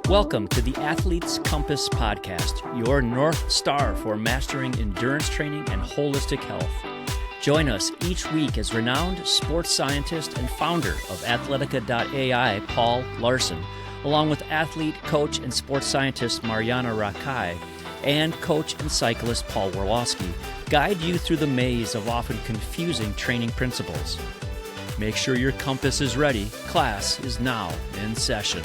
Welcome to the Athlete's Compass podcast, your North Star for mastering endurance training and holistic health. Join us each week as renowned sports scientist and founder of Athletica.ai, Paul Larson, along with athlete, coach, and sports scientist Mariana Rakai, and coach and cyclist Paul Warlowski, guide you through the maze of often confusing training principles. Make sure your compass is ready. Class is now in session.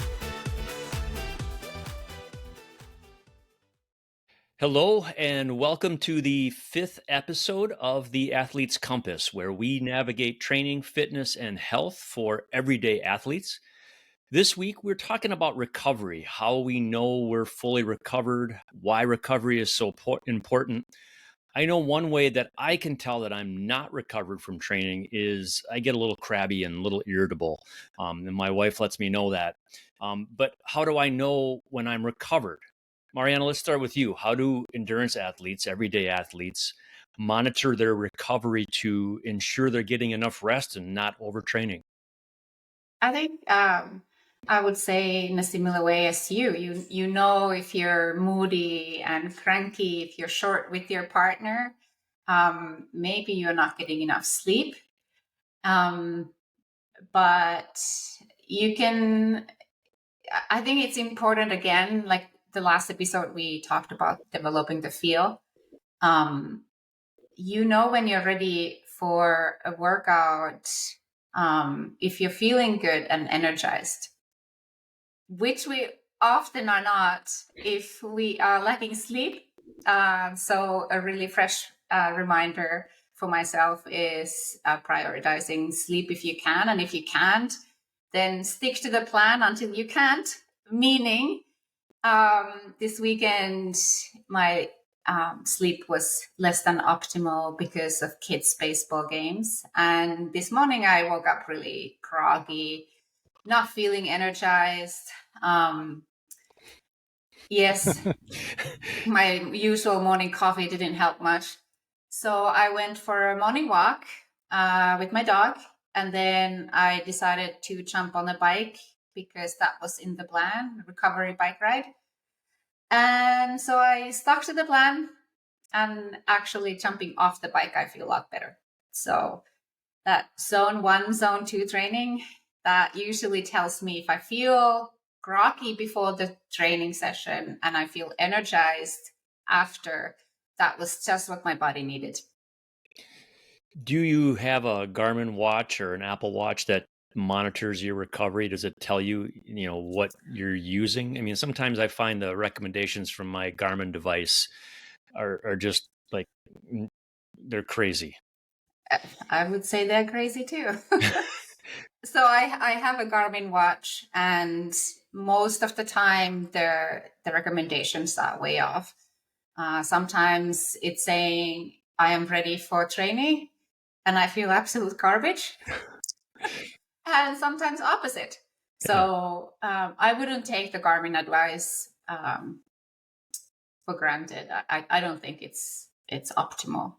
Hello, and welcome to the fifth episode of the Athlete's Compass, where we navigate training, fitness, and health for everyday athletes. This week, we're talking about recovery, how we know we're fully recovered, why recovery is so important. I know one way that I can tell that I'm not recovered from training is I get a little crabby and a little irritable, and my wife lets me know that. But how do I know when I'm recovered? Mariana, let's start with you. How do endurance athletes, everyday athletes, monitor their recovery to ensure they're getting enough rest and not overtraining? I think I would say in a similar way as you know if you're moody and cranky, if you're short with your partner, maybe you're not getting enough sleep. But you can, I think it's important again, like the last episode we talked about developing the feel. You know when you're ready for a workout, if you're feeling good and energized, which we often are not if we are lacking sleep. So a really fresh reminder for myself is prioritizing sleep if you can. And if you can't, then stick to the plan until you can't. Meaning, this weekend, my sleep was less than optimal because of kids' baseball games. And this morning I woke up really groggy, not feeling energized. Yes, my usual morning coffee didn't help much. So I went for a morning walk with my dog. And then I decided to jump on a bike because that was in the plan, recovery bike ride. And so I stuck to the plan, and actually jumping off the bike, I feel a lot better. So that zone 1, zone 2 training, that usually tells me if I feel groggy before the training session and I feel energized after, that was just what my body needed. Do you have a Garmin watch or an Apple Watch that monitors your recovery? Does it tell you, what you're using? I mean, sometimes I find the recommendations from my Garmin device are just like, they're crazy. I would say they're crazy too. So I have a Garmin watch, and most of the time the recommendations are way off. Sometimes it's saying I am ready for training and I feel absolute garbage. And sometimes opposite. So I wouldn't take the Garmin advice for granted. I don't think it's optimal.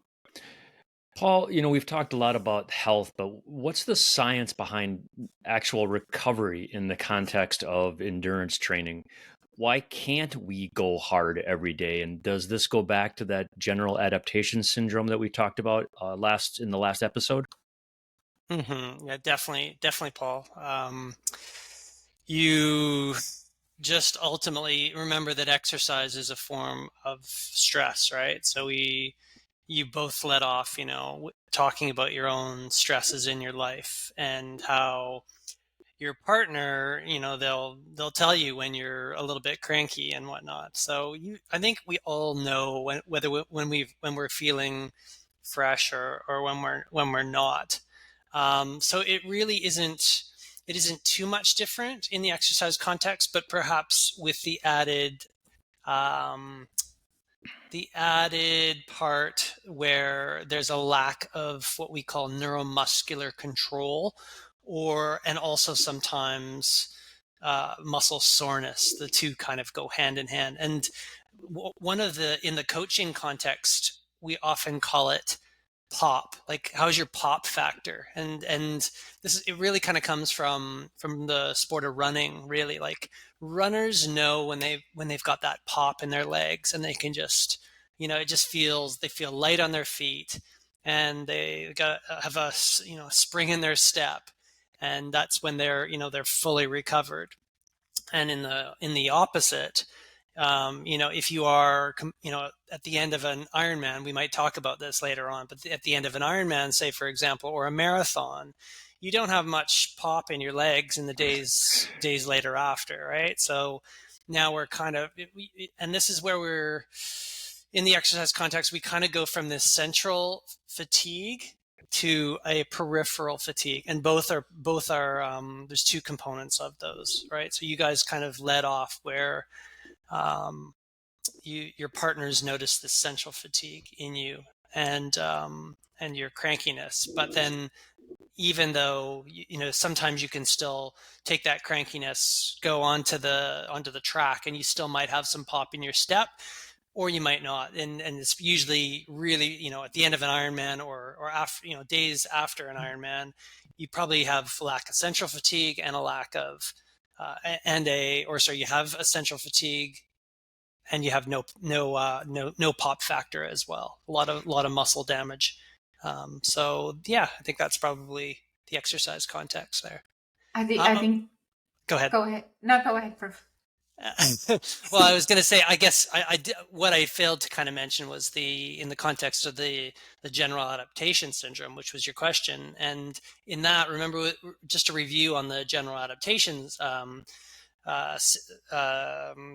Paul, we've talked a lot about health, but what's the science behind actual recovery in the context of endurance training? Why can't we go hard every day? And does this go back to that general adaptation syndrome that we talked about in the last episode? Yeah, definitely, Paul. You just ultimately remember that exercise is a form of stress, right? So you both led off, talking about your own stresses in your life and how your partner, they'll tell you when you're a little bit cranky and whatnot. So I think we all know when we're feeling fresh or when we're not. So it really isn't too much different in the exercise context, but perhaps with the added part where there's a lack of what we call neuromuscular control, and also sometimes muscle soreness. The two kind of go hand in hand. And in the coaching context, we often call it pop, like how's your pop factor? And it really kind of comes from the sport of running, really. Like runners know when they've got that pop in their legs, and they can just, it just feels, they feel light on their feet, and they got have a, spring in their step, and that's when they're fully recovered. And in the opposite, if you are, at the end of an Ironman, we might talk about this later on, but at the end of an Ironman, say for example, or a marathon, you don't have much pop in your legs in the days later after, right? So now we're kind of, and this is where we're in the exercise context, we kind of go from this central fatigue to a peripheral fatigue, and both are there's two components of those, right? So you guys kind of led off where um, your partners notice this central fatigue in you, and your crankiness, but then even though sometimes you can still take that crankiness, go onto the track, and you still might have some pop in your step, or you might not. And it's usually really, at the end of an Ironman, or after, days after an Ironman, you probably have lack of central fatigue and a lack of, you have essential fatigue, and you have no pop factor as well. A lot of muscle damage. So yeah, I think that's probably the exercise context there. I think Go ahead. go ahead. No, go ahead, Prof. Well, I was going to say, I guess what I failed to kind of mention was in the context of the general adaptation syndrome, which was your question. And in that, remember, just a review on the general adaptations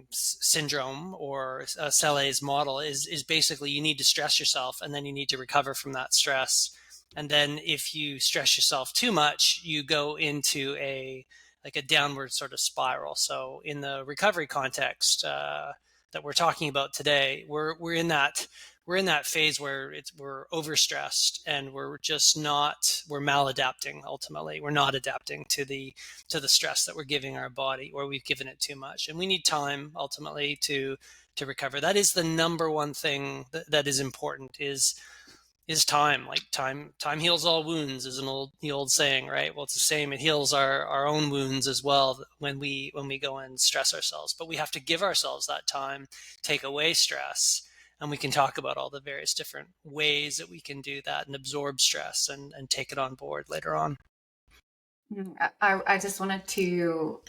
syndrome, or Saleh's model, is basically you need to stress yourself, and then you need to recover from that stress. And then if you stress yourself too much, you go into a downward sort of spiral. So in the recovery context that we're talking about today, we're in that phase where we're overstressed, and we're maladapting. Ultimately, we're not adapting to the stress that we're giving our body, or we've given it too much, and we need time ultimately to recover. That is the number one thing that is important, is time. Like time heals all wounds, is the old saying, right? Well, it's the same. It heals our own wounds as well when we go and stress ourselves. But we have to give ourselves that time, take away stress, and we can talk about all the various different ways that we can do that and absorb stress and take it on board later on. I just wanted to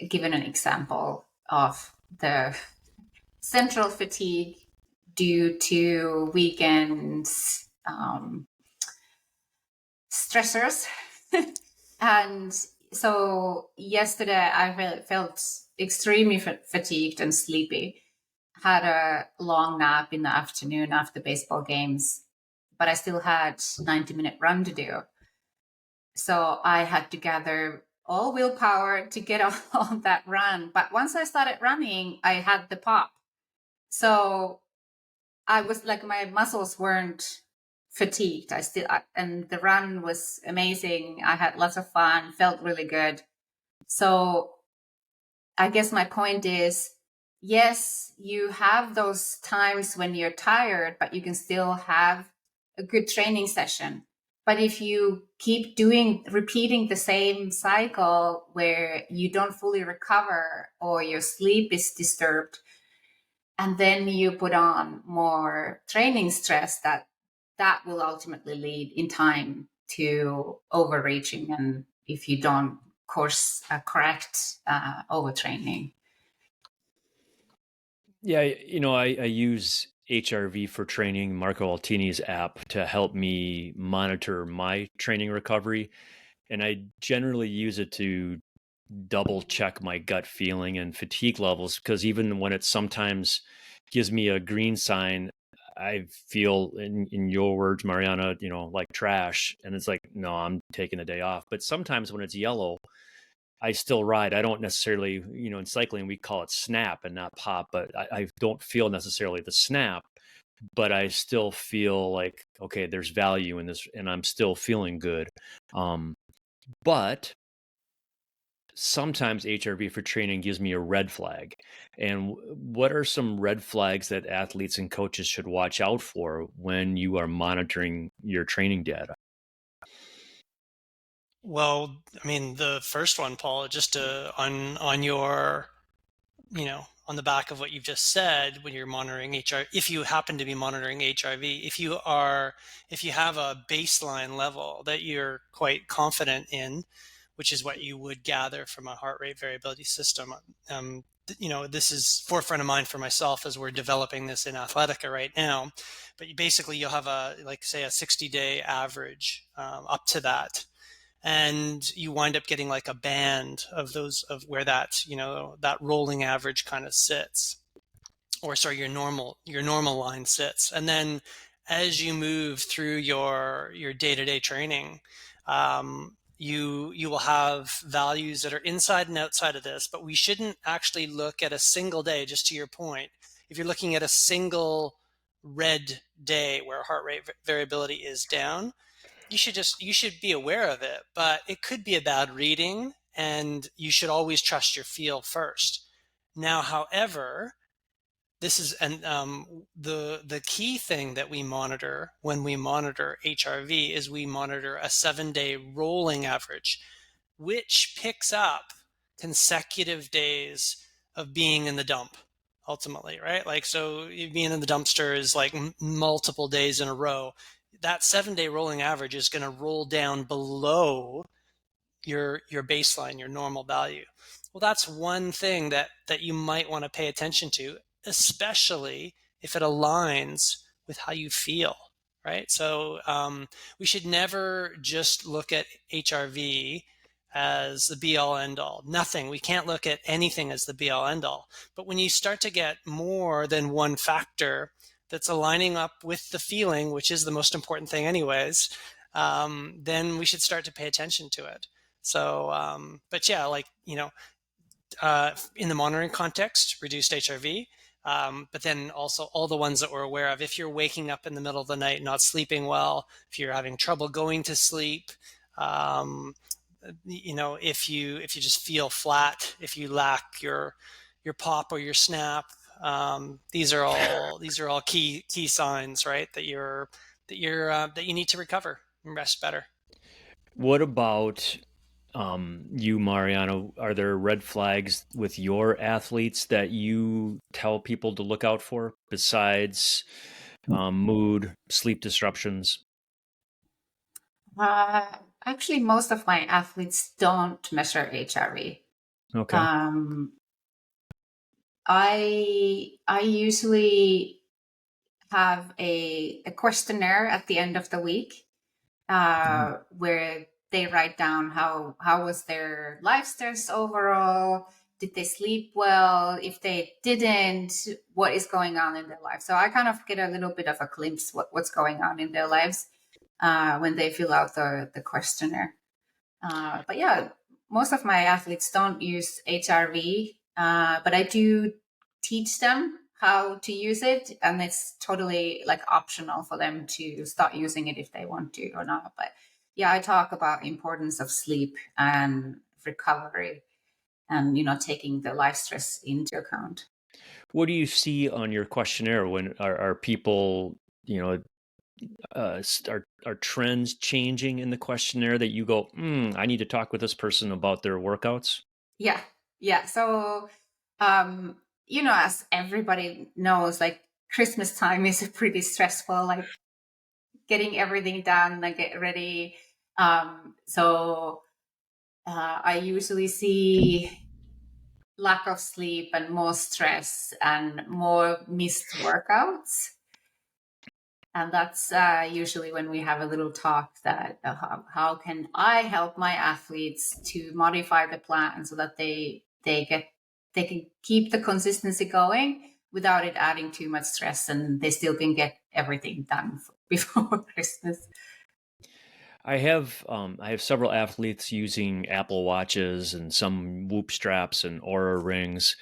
give an example of the central fatigue due to weekends stressors. And so yesterday I felt extremely fatigued and sleepy. Had a long nap in the afternoon after baseball games, but I still had 90-minute run to do. So I had to gather all willpower to get on that run. But once I started running, I had the pop. So I was like, my muscles weren't fatigued. And the run was amazing. I had lots of fun, felt really good. So I guess my point is, yes, you have those times when you're tired, but you can still have a good training session. But if you keep repeating the same cycle where you don't fully recover, or your sleep is disturbed, and then you put on more training stress, that will ultimately lead in time to overreaching, and if you don't course correct overtraining. Yeah, I use HRV for training, Marco Altini's app, to help me monitor my training recovery. And I generally use it to double check my gut feeling and fatigue levels, because even when it sometimes gives me a green sign, I feel, in your words, Mariana, like trash. And it's like, no, I'm taking a day off. But sometimes when it's yellow, I still ride. I don't necessarily, in cycling, we call it snap and not pop, but I don't feel necessarily the snap, but I still feel like, okay, there's value in this, and I'm still feeling good. But sometimes HRV for training gives me a red flag. And what are some red flags that athletes and coaches should watch out for when you are monitoring your training data? Well, I mean, the first one, Paul, just on your, on the back of what you've just said, when you're monitoring HR, if you happen to be monitoring HIV, if you have a baseline level that you're quite confident in, which is what you would gather from a heart rate variability system. This is forefront of mind for myself as we're developing this in Athletica right now. But you'll have say a 60-day average up to that, and you wind up getting like a band of those of where that rolling average kind of sits, or sorry, your normal line sits. And then as you move through your day-to-day training, you will have values that are inside and outside of this, but we shouldn't actually look at a single day. Just to your point, if you're looking at a single red day where heart rate variability is down, you should be aware of it, but it could be a bad reading, and you should always trust your feel first. Now, however, this is the key thing that we monitor when we monitor HRV is we monitor a 7-day rolling average, which picks up consecutive days of being in the dump ultimately, right? Like, so being in the dumpster is like multiple days in a row. That 7-day rolling average is going to roll down below your baseline, your normal value. Well, that's one thing that you might want to pay attention to, especially if it aligns with how you feel, right? So we should never just look at HRV as the be all end all. Nothing. We can't look at anything as the be all end all. But when you start to get more than one factor that's aligning up with the feeling, which is the most important thing anyways, then we should start to pay attention to it. So, but yeah, in the monitoring context, reduced HRV, but then also all the ones that we're aware of. If you're waking up in the middle of the night, not sleeping well, if you're having trouble going to sleep, if you just feel flat, if you lack your pop or your snap, these are all key signs, right? That you need to recover and rest better. What about you, Mariano? Are there red flags with your athletes that you tell people to look out for besides mood, sleep disruptions? Actually, most of my athletes don't measure HRV. Okay. Um, I usually have a questionnaire at the end of the week where they write down how was their life stress overall. Did they sleep well? If they didn't, what is going on in their life? So I kind of get a little bit of a glimpse what's going on in their lives when they fill out the questionnaire. But yeah, most of my athletes don't use HRV, but I do teach them how to use it, and it's totally like optional for them to start using it if they want to or not. But yeah, I talk about importance of sleep and recovery, and taking the life stress into account. What do you see on your questionnaire when are people, are trends changing in the questionnaire that you go, I need to talk with this person about their workouts? Yeah, yeah. So as everybody knows, like Christmas time is pretty stressful, like getting everything done, like get ready. So I usually see lack of sleep and more stress and more missed workouts. And that's usually when we have a little talk that how can I help my athletes to modify the plan so that they can keep the consistency going without it adding too much stress, and they still can get everything done before Christmas. I have several athletes using Apple Watches and some Whoop straps and Aura rings.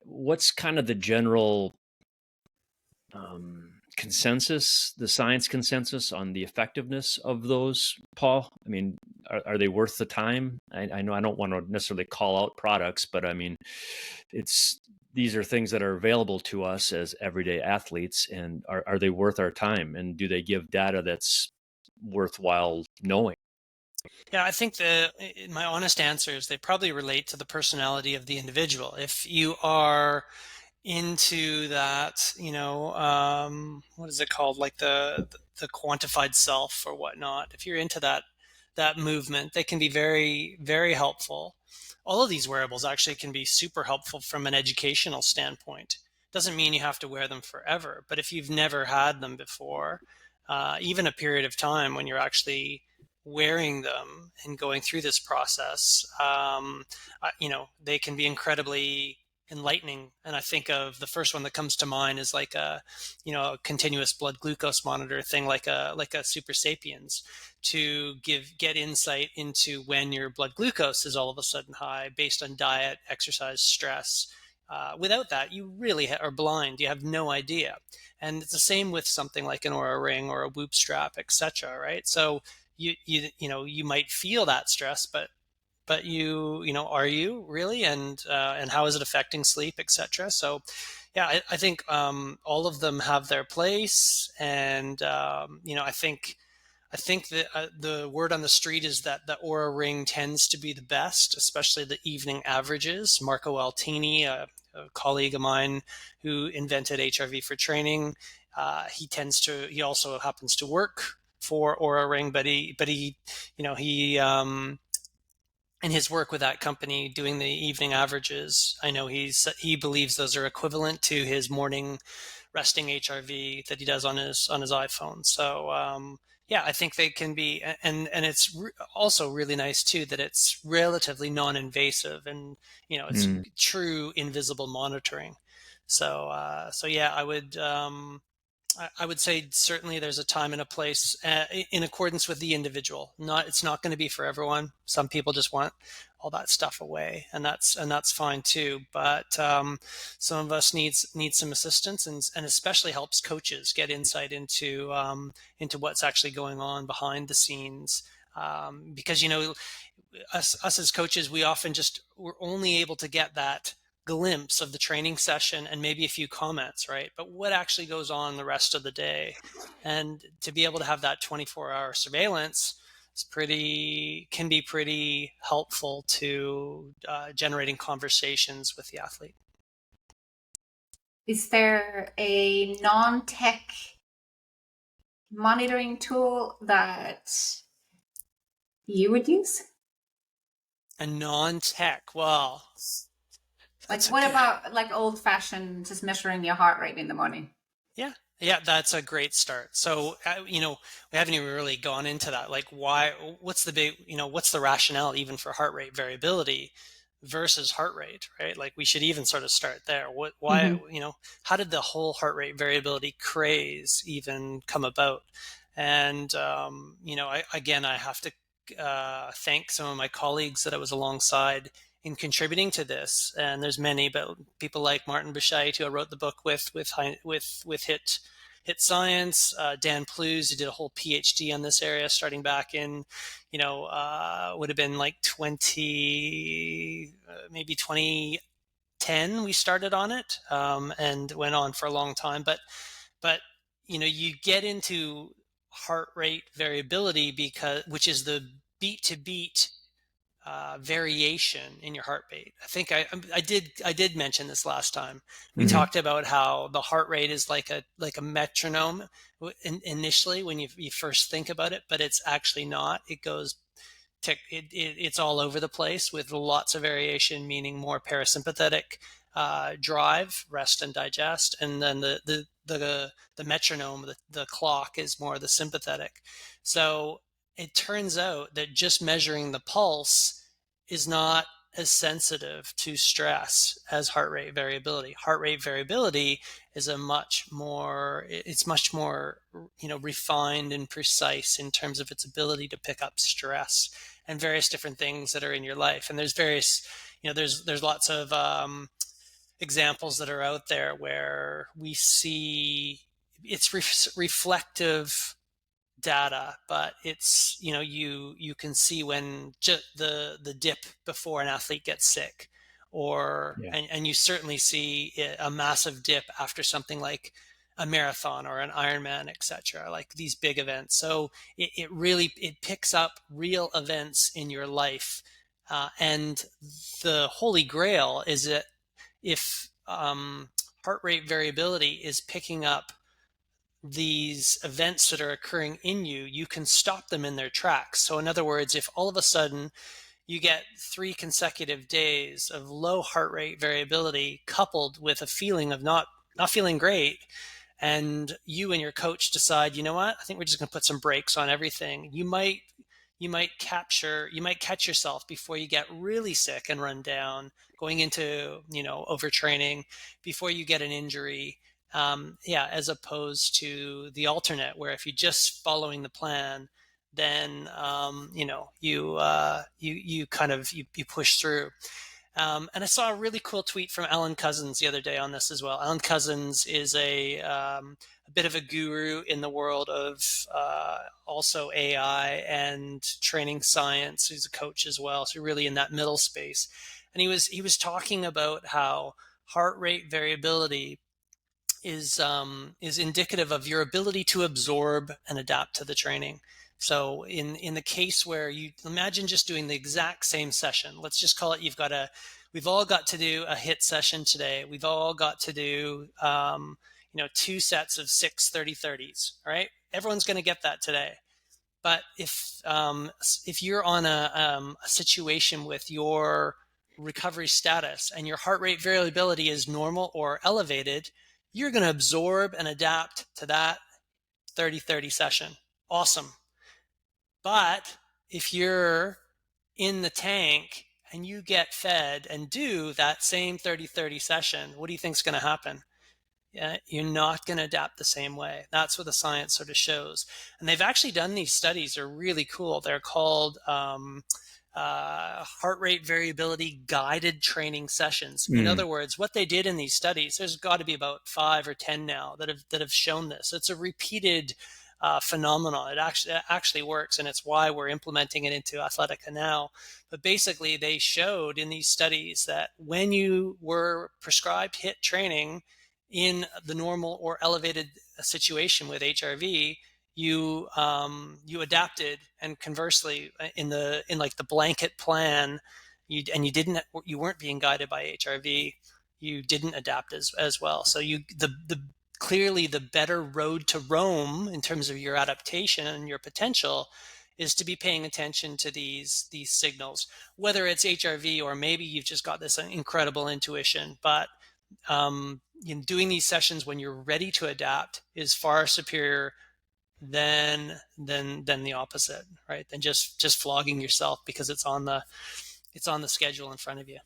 What's kind of the general the science consensus on the effectiveness of those, Paul? I mean, are they worth the time? I know I don't want to necessarily call out products, but I mean, these are things that are available to us as everyday athletes, and are they worth our time? And do they give data that's worthwhile knowing? Yeah, I think my honest answer is they probably relate to the personality of the individual. If you are into that, what is it called? Like the quantified self or whatnot. If you're into that movement, they can be very, very helpful. All of these wearables actually can be super helpful from an educational standpoint. Doesn't mean you have to wear them forever, but if you've never had them before, even a period of time when you're actually wearing them and going through this process, they can be incredibly enlightening. And I think of the first one that comes to mind is like a continuous blood glucose monitor thing, like a Super Sapiens, to get insight into when your blood glucose is all of a sudden high based on diet, exercise, stress. Without that, you really are blind. You have no idea. And it's the same with something like an Aura Ring or a Whoop strap, etc. Right? So you might feel that stress, but are you really, and how is it affecting sleep, etc. So yeah, I think all of them have their place, and I think that the word on the street is that the Aura Ring tends to be the best, especially the evening averages. Marco Altini, a colleague of mine who invented HRV for training, he also happens to work for Aura Ring, but he in his work with that company doing the evening averages, I know he believes those are equivalent to his morning resting HRV that he does on his iPhone. So yeah, I think they can be, and it's also really nice too that it's relatively non-invasive, and it's true invisible monitoring. So yeah, I would say certainly there's a time and a place in accordance with the individual. It's not going to be for everyone. Some people just want all that stuff away, and that's fine too. But some of us need some assistance, and especially helps coaches get insight into what's actually going on behind the scenes. Because us as coaches, we're only able to get that glimpse of the training session and maybe a few comments, right? But what actually goes on the rest of the day, and to be able to have that 24-hour surveillance can be pretty helpful to generating conversations with the athlete. Is there a non-tech monitoring tool that you would use? A non-tech, well, like what about like old-fashioned, just measuring your heart rate in the morning? Yeah, that's a great start. So, we haven't even really gone into that. Like, what's the rationale even for heart rate variability versus heart rate, right? Like, we should even sort of start there. Why, how did the whole heart rate variability craze even come about? And, I have to thank some of my colleagues that I was alongside in contributing to this, and there's many, but people like Martin Bescheid, who I wrote the book with Hit Science, Dan Plews, who did a whole PhD on this area, starting back in, would have been like 2010. We started on it, and went on for a long time. But you get into heart rate variability which is the beat to beat variation in your heart rate. I think I did mention this last time. We talked about how the heart rate is like a metronome initially when you first think about it, but it's actually not. It goes it's all over the place with lots of variation, meaning more parasympathetic drive, rest and digest, and then the metronome, the clock, is more the sympathetic. So it turns out that just measuring the pulse is not as sensitive to stress as heart rate variability. Heart rate variability is much more refined and precise in terms of its ability to pick up stress and various different things that are in your life. And there's various, there's lots of examples that are out there where we see it's reflective data, but it's, you can see when the dip before an athlete gets sick, or Yeah. and you certainly see a massive dip after something like a marathon or an Ironman, etc., like these big events. So it really, it picks up real events in your life, and the holy grail is that if heart rate variability is picking up these events that are occurring in you, you can stop them in their tracks. So in other words, if all of a sudden you get 3 consecutive days of low heart rate variability coupled with a feeling of not feeling great, and you and your coach decide, you know what, I think we're just going to put some brakes on everything, you might catch yourself before you get really sick and run down, going into, overtraining, before you get an injury. As opposed to the alternate, where if you're just following the plan, then you kind of you push through. And I saw a really cool tweet from Alan Couzens the other day on this as well. Alan Couzens is a bit of a guru in the world of also AI and training science. He's a coach as well, so really in that middle space. And he was talking about how heart rate variability is indicative of your ability to absorb and adapt to the training. So in the case where you imagine just doing the exact same session, let's just call it, we've all got to do a HIIT session today. We've all got to do 2 sets of 6 30-30s. All right, everyone's going to get that today. But if you're on a situation with your recovery status and your heart rate variability is normal or elevated, you're going to absorb and adapt to that 30-30 session. Awesome. But if you're in the tank and you get fed and do that same 30-30 session, what do you think is going to happen? Yeah, you're not going to adapt the same way. That's what the science sort of shows. And they've actually done these studies. They're really cool. They're called heart rate variability guided training sessions. In other words, what they did in these studies, there's got to be about 5 or 10 now that have shown this. It's a repeated phenomenon. It actually works, and it's why we're implementing it into Athletica now. But basically, they showed in these studies that when you were prescribed HIIT training in the normal or elevated situation with HRV, you adapted, and conversely, in like the blanket plan, you weren't being guided by HRV, you didn't adapt as well. So clearly the better road to Rome in terms of your adaptation and your potential is to be paying attention to these signals, whether it's HRV or maybe you've just got this incredible intuition. But doing these sessions when you're ready to adapt is far superior than the opposite, right? Than just flogging yourself because it's on the schedule in front of you.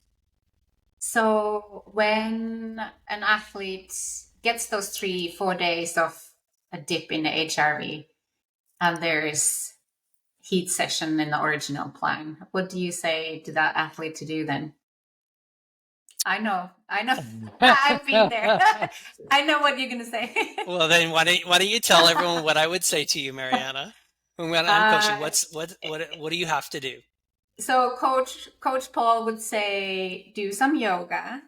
So when an athlete gets those 3-4 days of a dip in the HRV and there is heat session in the original plan, what do you say to that athlete to do then? I know. I've been there. I know what you're going to say. Well, then why don't you tell everyone what I would say to you, Mariana? When I'm coaching, what do you have to do? So Coach Paul would say, do some yoga,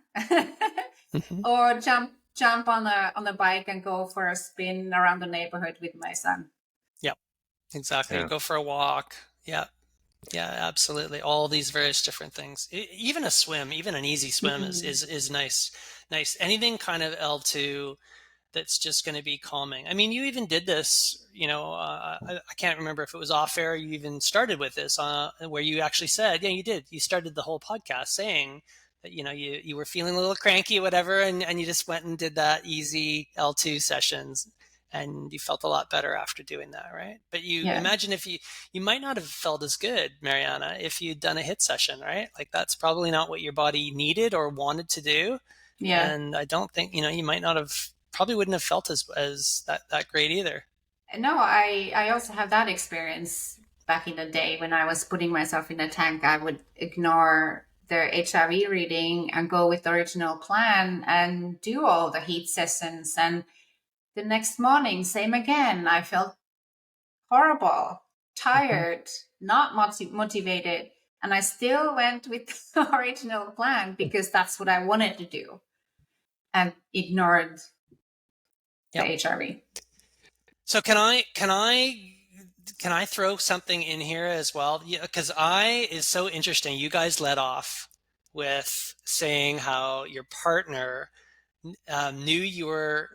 or jump on a bike and go for a spin around the neighborhood with my son. Yep, exactly. Yeah. Go for a walk. Yeah. Yeah, absolutely. All these various different things. Even a swim, even an easy swim is nice. Nice. Anything kind of L2 that's just going to be calming. I mean, you even did this, I can't remember if it was off air. You even started with this where you actually said, yeah, you did. You started the whole podcast saying that, you were feeling a little cranky or whatever, and you just went and did that easy L2 sessions. And you felt a lot better after doing that, right? But imagine if you might not have felt as good, Mariana, if you'd done a HIIT session, right? Like that's probably not what your body needed or wanted to do. Yeah. And I don't think, you might not have, probably wouldn't have felt as that great either. No, I also have that experience back in the day when I was putting myself in the tank. I would ignore the HRV reading and go with the original plan and do all the heat sessions. And the next morning, same again. I felt horrible, tired, not motivated. And I still went with the original plan because that's what I wanted to do, and ignored the HRV. So can I throw something in here as well? Yeah, because is so interesting. You guys led off with saying how your partner knew you were,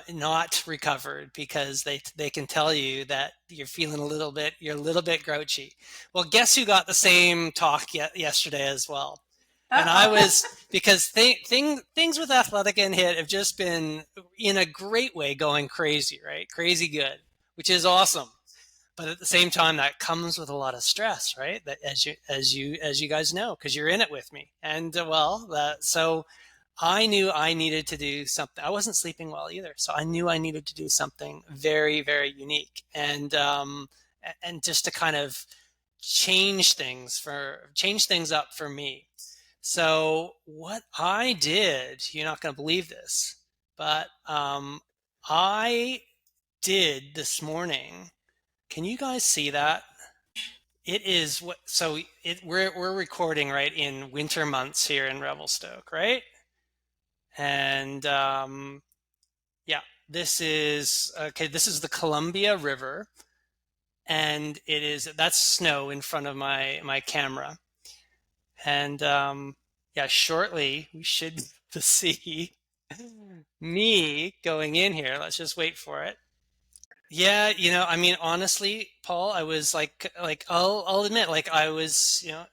not recovered because they can tell you that you're you're a little bit grouchy. Well, guess who got the same talk yesterday as well? And I was, because things with Athletic and HIIT have just been in a great way going crazy, right? Crazy good, which is awesome. But at the same time, that comes with a lot of stress, right? That as you guys know, because you're in it with me. And so I knew I needed to do something. I wasn't sleeping well either, so I knew I needed to do something very, very unique, and just to kind of change things up for me. So what I did, you're not going to believe this, but I did this morning. Can you guys see that? It is what, so we're recording right in winter months here in Revelstoke, right? And yeah, this is okay. This is the Columbia River, and that's snow in front of my camera. And yeah, shortly we should see me going in here. Let's just wait for it. Yeah, I mean, honestly, Paul, I was I'll admit, like I was, Yeah.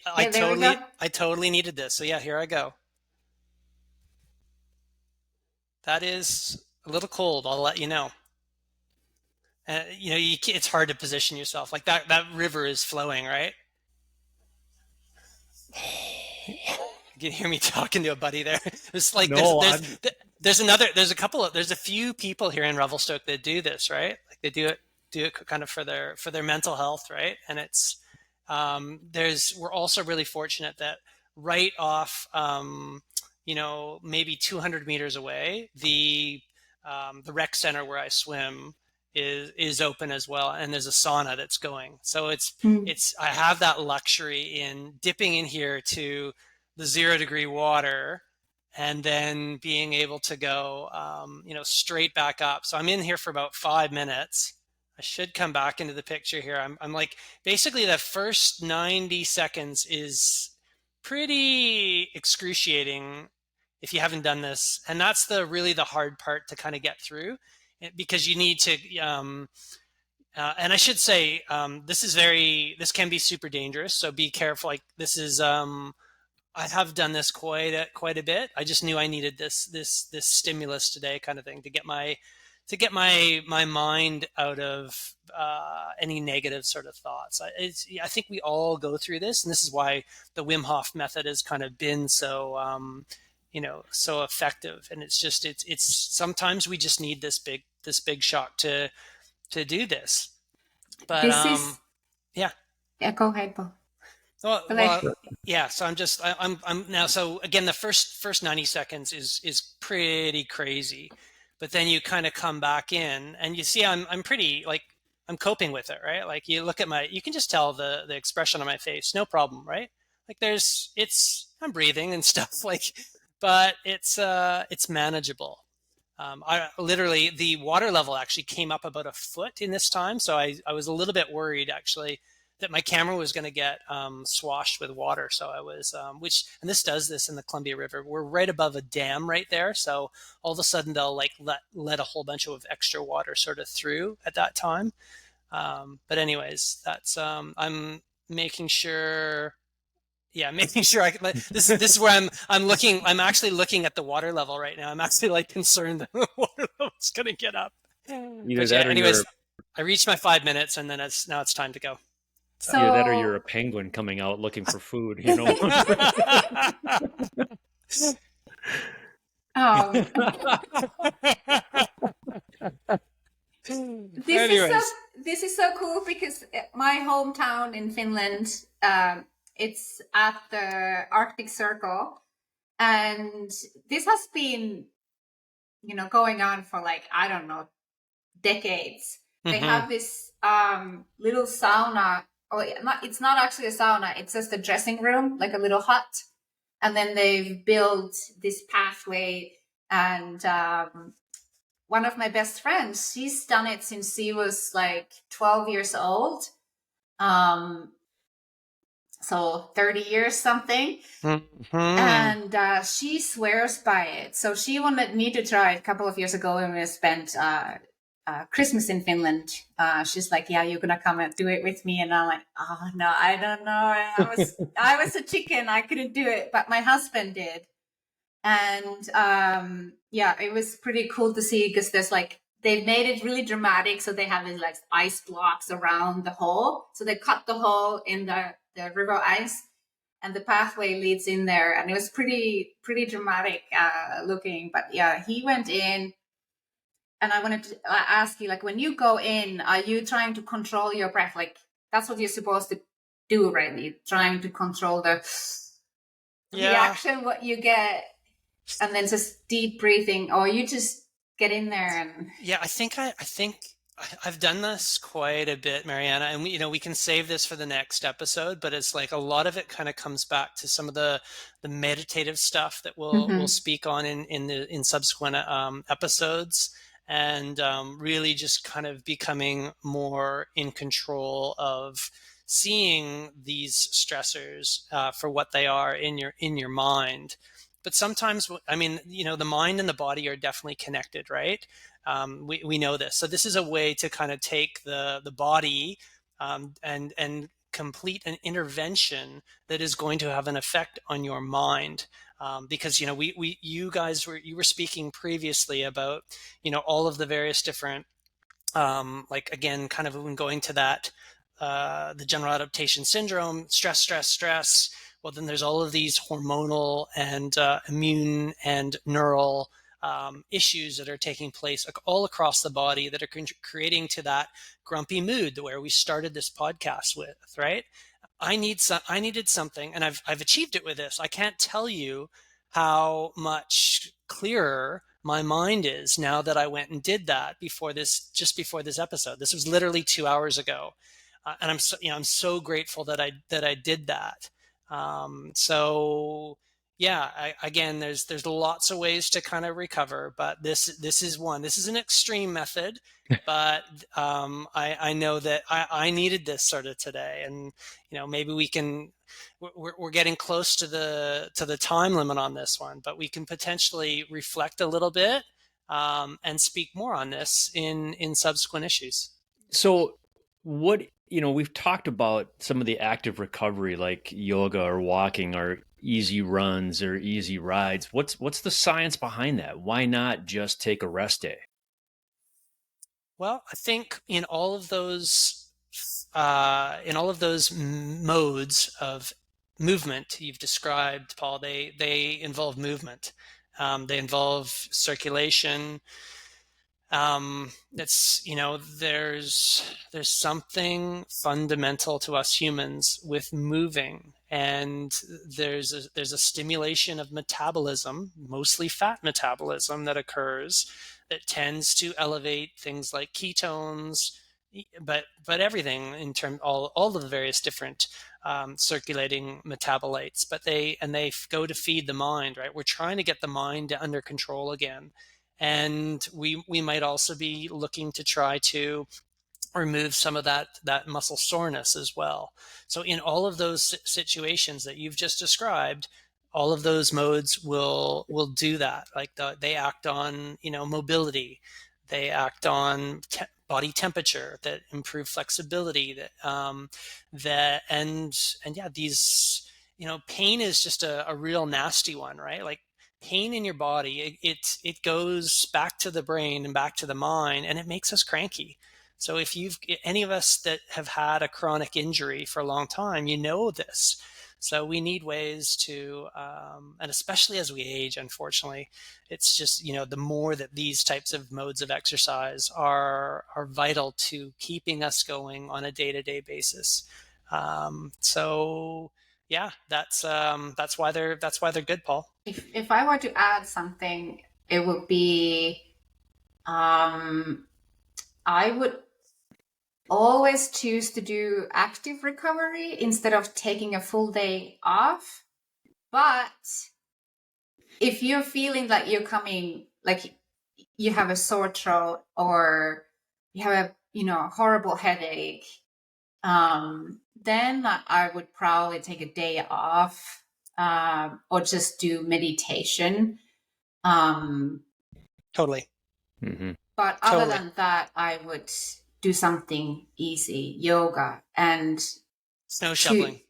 I totally needed this. So yeah, here I go. That is a little cold. I'll let you know. It's hard to position yourself like that. That river is flowing, right? You can hear me talking to a buddy there. It's like No, there's a few people here in Revelstoke that do this, right? Like they do it kind of for their mental health, right? And it's we're also really fortunate that right off, maybe 200 meters away, the rec center where I swim is open as well, and there's a sauna that's going. So I have that luxury in dipping in here to the 0-degree water, and then being able to go, straight back up. So I'm in here for about 5 minutes. I should come back into the picture here. I'm like, basically the first 90 seconds is pretty excruciating if you haven't done this. And that's really the hard part to kind of get through, because you need to, and I should say, this can be super dangerous. So be careful. Like this is, I have done this quite a bit. I just knew I needed this stimulus today, kind of thing, to get my mind out of any negative sort of thoughts. I think we all go through this, and this is why the Wim Hof method has kind of been so so effective. And it's sometimes we just need this big shock to do this. But yeah. Yeah, go ahead, Paul. Well, yeah. So I'm now. So again, the first 90 seconds is pretty crazy, but then you kind of come back in, and you see I'm pretty, like, I'm coping with it, right? Like you look at you can just tell the expression on my face, no problem, right? Like I'm breathing and stuff, like, but it's manageable. I literally, the water level actually came up about a foot in this time, so I was a little bit worried actually that my camera was going to get swashed with water. So I was, and this does this in the Columbia River. We're right above a dam right there, so all of a sudden they'll like let a whole bunch of extra water sort of through at that time. But anyways, that's I'm making sure. Yeah, making sure I can. This is where I'm looking. I'm actually looking at the water level right now. I'm actually like concerned that the water level's going to get up. Either that, anyways, I reached my 5 minutes, and then now it's time to go. So, either that, or you're a penguin coming out looking for food. This is so cool, because my hometown in Finland, it's at the Arctic Circle, and this has been going on for like, I don't know, decades. They Mm-hmm. have this little sauna. Oh, it's not actually a sauna. It's just a dressing room, like a little hut. And then they've built this pathway. And one of my best friends, she's done it since she was like 12 years old. Um, so 30 years something. Mm-hmm. And she swears by it. So she wanted me to try it a couple of years ago when we spent Christmas in Finland. She's like, "Yeah, you're gonna come and do it with me," and I'm like, "Oh no, I don't know. I was a chicken. I couldn't do it, but my husband did." And yeah, it was pretty cool to see because there's like they've made it really dramatic. So they have these like ice blocks around the hole. So they cut the hole in the river ice and the pathway leads in there, and it was pretty dramatic looking. But yeah, he went in, and I wanted to ask you, like, when you go in, are you trying to control your breath? Like, that's what you're supposed to do, right? You're trying to control the Yeah. reaction what you get, and then just deep breathing, or you just get in there and Yeah, I've done this quite a bit, Mariana, and we can save this for the next episode, but it's like a lot of it kind of comes back to some of the meditative stuff that we'll Mhm. speak on in subsequent episodes, and really just kind of becoming more in control of seeing these stressors for what they are in your mind. But sometimes, I mean, the mind and the body are definitely connected, right? We know this. So this is a way to kind of take the body and complete an intervention that is going to have an effect on your mind. Because you guys were speaking previously about all of the various different like, again, kind of when going to that the general adaptation syndrome, stress. Well, then there's all of these hormonal and immune and neural issues that are taking place all across the body that are creating to that grumpy mood where we started this podcast with, right? I needed something, and I've achieved it with this. I can't tell you how much clearer my mind is now that I went and did that just before this episode. This was literally 2 hours ago, and I'm so grateful that I did that. So yeah, again, there's lots of ways to kind of recover, but this is one. This is an extreme method, but I know that I needed this sort of today, and maybe we can. We're getting close to the time limit on this one, but we can potentially reflect a little bit and speak more on this in subsequent issues. So, what, we've talked about some of the active recovery like yoga or walking or easy runs or easy rides. What's the science behind that? Why not just take a rest day? Well, I think in all of those modes of movement you've described, Paul, they involve movement. They involve circulation. It's there's something fundamental to us humans with moving, and there's a stimulation of metabolism, mostly fat metabolism, that occurs that tends to elevate things like ketones, but everything in term all of the various different circulating metabolites. But they go to feed the mind, right? We're trying to get the mind under control again, and we might also be looking to try to remove some of that muscle soreness as well. So in all of those situations that you've just described, all of those modes will do that. Like they act on mobility, they act on body temperature, that improve flexibility, that and yeah, these pain is just a real nasty one, right? Like pain in your body, it goes back to the brain and back to the mind, and it makes us cranky. So if you've any of us that have had a chronic injury for a long time, you know this. So we need ways to, and especially as we age, unfortunately, it's just the more that these types of modes of exercise are vital to keeping us going on a day-to-day basis. So yeah, that's why they're good, Paul. if I were to add something, it would be, I would always choose to do active recovery instead of taking a full day off. But if you're feeling like you're coming, like you have a sore throat or you have a, horrible headache, then I would probably take a day off, or just do meditation. Totally. Mm-hmm. But other than that, I would do something easy, yoga and snow shoveling.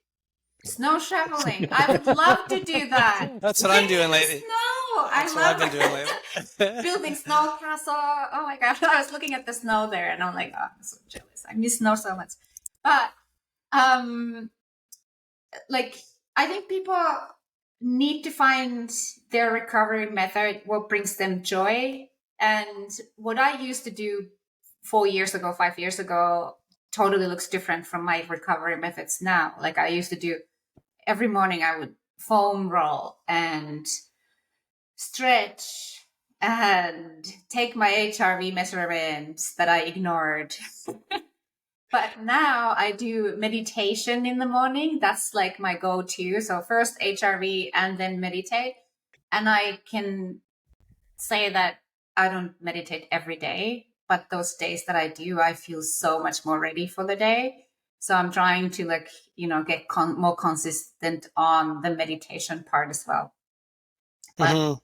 Snow shoveling. I would love to do that. That's what I'm doing lately. Snow. That's what I've been doing lately. Building snow castle. Oh my god! I was looking at the snow there, and I'm like, oh, I'm so jealous. I miss snow so much. But like, I think people need to find their recovery method, what brings them joy. And what I used to do 4 years ago, 5 years ago, totally looks different from my recovery methods now. Like, I used to do every morning, I would foam roll and stretch and take my HRV measurements that I ignored. But now I do meditation in the morning. That's like my go-to. So first HRV and then meditate. And I can say that I don't meditate every day, but those days that I do, I feel so much more ready for the day. So I'm trying to get more consistent on the meditation part as well. But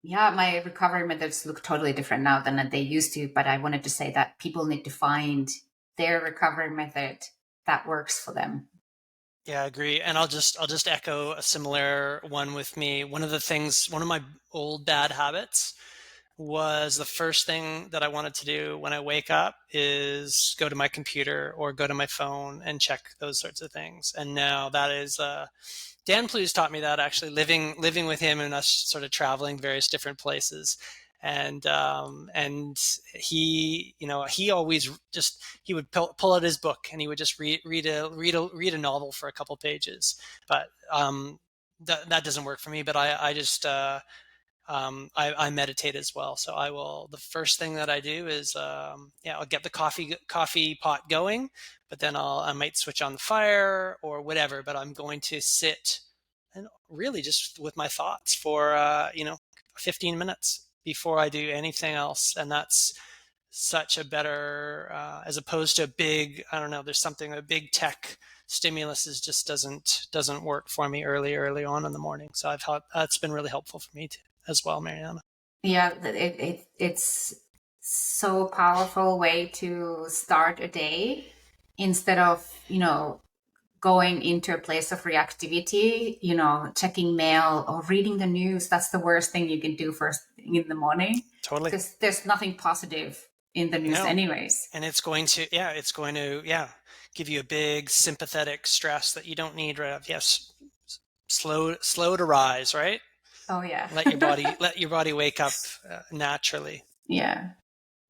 yeah, my recovery methods look totally different now than they used to. But I wanted to say that people need to find their recovery method that works for them. Yeah, I agree. And I'll just echo a similar one with me. One of my old bad habits was the first thing that I wanted to do when I wake up is go to my computer or go to my phone and check those sorts of things. And now that is, Dan Plews taught me that, actually, living with him and us sort of traveling various different places. And he, he always he would pull out his book and he would just read a novel for a couple pages. But that doesn't work for me. But I just I meditate as well. So the first thing that I do is, I'll get the coffee pot going, but then I might switch on the fire or whatever, but I'm going to sit and really just with my thoughts for, 15 minutes before I do anything else. And that's such a better, as opposed to a big, I don't know, a big tech stimulus just doesn't work for me early on in the morning. So I've thought that's been really helpful for me too, as well, Mariana. Yeah, it's so powerful way to start a day instead of, going into a place of reactivity, checking mail or reading the news. That's the worst thing you can do first thing in the morning. Totally. Because there's nothing positive in the news anyways. And it's going to give you a big sympathetic stress that you don't need right off. Yes. Slow to rise, right? Oh yeah. let your body wake up naturally. Yeah.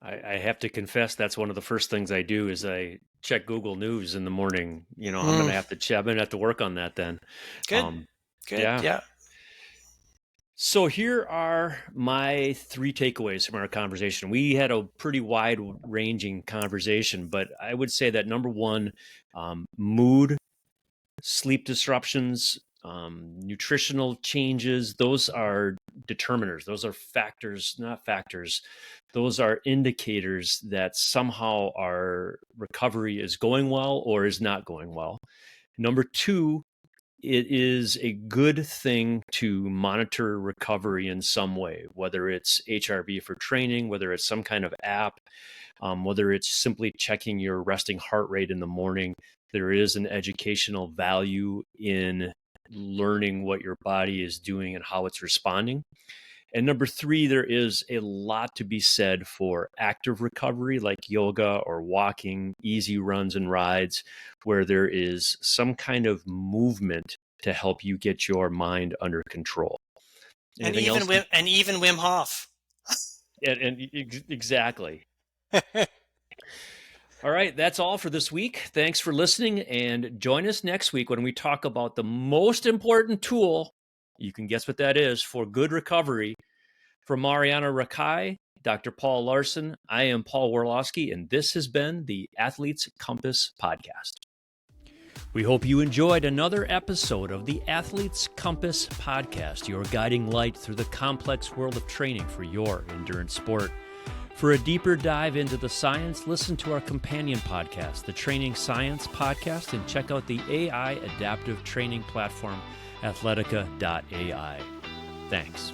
I have to confess, that's one of the first things I do is I check Google News in the morning. I'm going to have to work on that then. Good. Good. Yeah. So here are my 3 takeaways from our conversation. We had a pretty wide-ranging conversation, but I would say that number 1, mood, sleep disruptions, nutritional changes, those are determiners. Those are factors, not factors. Those are indicators that somehow our recovery is going well or is not going well. Number 2, it is a good thing to monitor recovery in some way, whether it's HRV for training, whether it's some kind of app, whether it's simply checking your resting heart rate in the morning. There is an educational value in learning what your body is doing and how it's responding. And number 3, there is a lot to be said for active recovery like yoga or walking, easy runs and rides, where there is some kind of movement to help you get your mind under control. And even Wim Hof. Exactly. All right, that's all for this week. Thanks for listening, and join us next week when we talk about the most important tool You can guess what that is, for good recovery. From Mariana Rakai, Dr. Paul Larson, I am Paul Worlowski, and this has been the Athletes Compass Podcast. We hope you enjoyed another episode of the Athletes Compass Podcast, your guiding light through the complex world of training for your endurance sport. For a deeper dive into the science, listen to our companion podcast, the Training Science Podcast, and check out the AI adaptive training platform, athletica.ai. Thanks.